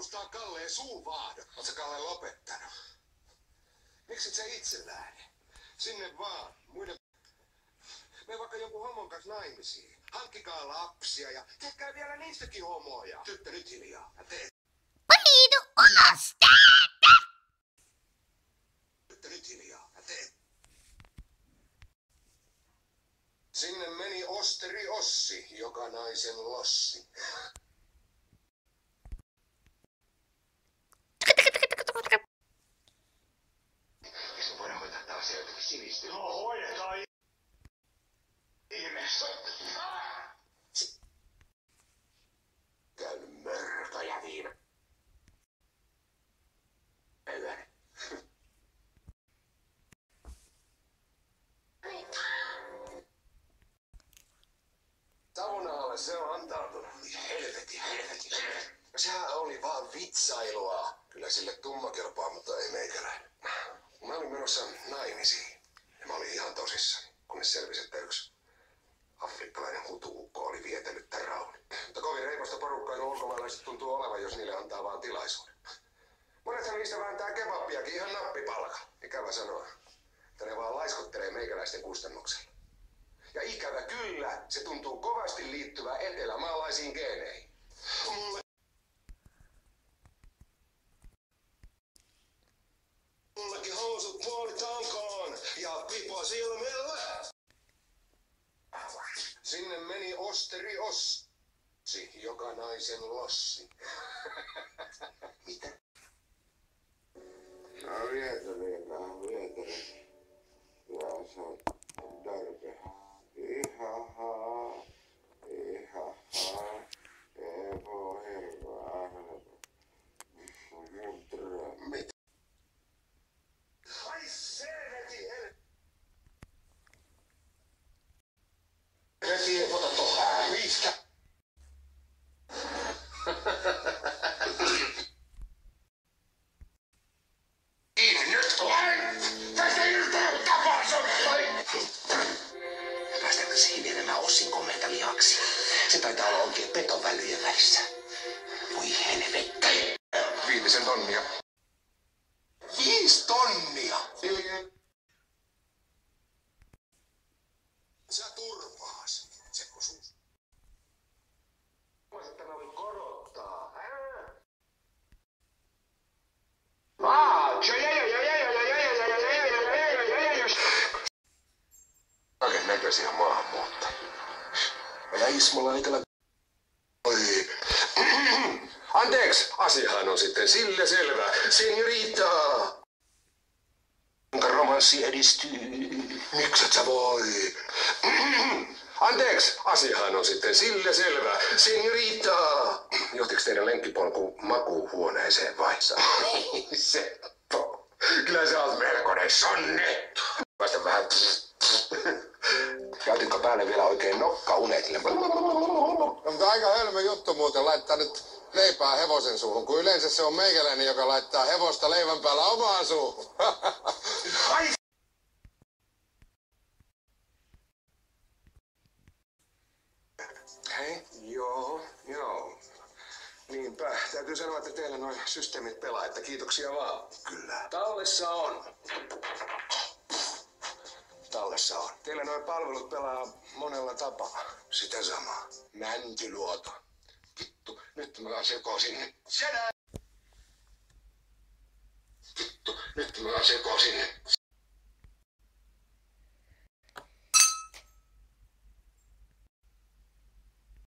perustaa Kalleen suunvaahdon. Oot sä Kalle lopettanut? Miksit sä itse lähde? Sinne vaan. Me vaikka jonkun homon kanssa naimisiin. Hankkikaa lapsia ja tehkää vielä niistäkin homoja. Tyttö, nyt hiljaa. Ja tee. Painu alas täältä! Tyttö, nyt hiljaa. Ja tee. Sinne meni Osteri Ossi, joka naisen lossi. Eikö me voida hoitaa tää asia jotenkin sivistyä? No hoidetaan ihmeessä. Käynyt mörköjä viime yönä. Saunahalle se on antautunut. Helveti. Sehän oli vaan vitsailua. Kyllä sille tumma kelpaa, mutta ei meikäläinen. Mä olin menossa naimisiin. Ja mä olin ihan tosissani, kunnes selvisi, että yksi afrikkalainen hutuukko oli vietellyt tän rauni. Mutta kovin reipasta porukkaa nuo ulkomaalaiset tuntuu olevan, jos niille antaa vaan tilaisuuden. Monethan niistä vääntää kebabbiakin ihan nappipalkalla. Ikävä sanoa, että ne vaan laiskottelee meikäläisten kustannuksella. Ja ikävä kyllä, se tuntuu kovasti liittyvän etelämaalaisiin geeneihin. Mullakin housut puolitankoon ja pipo silmillä. Sinne meni Osteri Ossi, joka naisen lossi. Mitä? No vieteli. Ja se on darbe. Ihaha. Evo herra. Mitä? Ai selveti helvetti, ota tuohon. Mistä? Kiinni nyt! Tästä ei nyt ole tapansa! Päästäänkö siihen vienemään Ossin komeita lihaksi? Se taitaa olla oikein petovälyjen välissä. Voi helvetti! 5 tonnia. 5 tonnia! Sä turvaas. Se osuus. Että mä voin korottaa. Kaiken näköisiä maahanmuuttajia. Ja Ismolla ei tällä... Oi. Anteeksi, asiahan on sitten sillä selvä. Signorita! Kuinka romanssi edistyy? Mikset sä voi? Anteeksi, asiahan on sitten sillä selvä. Signorita! Johtiks teidän lenkkipolku makuuhuoneeseen vai? Seppo. Kyllä sä oot melkoinen sonnettu. Vasta vähän... Käytitkö päälle vielä oikein nokkaunet? No, mutta aika hölmö juttu muuten laittaa nyt leipää hevosen suuhun, kun yleensä se on meikäläinen, joka laittaa hevosta leivän päällä omaan suuhun. Hei, joo. Niinpä. Täytyy sanoa, että teillä noin systeemit pelaa, että kiitoksia vaan. Kyllä. Tallessa on. Teillä noin palvelut pelaa monella tapaa. Sitä samaa. Mäntyluoto. Vittu, nyt mä sekoisin. Vittu, nyt mä sekoisin.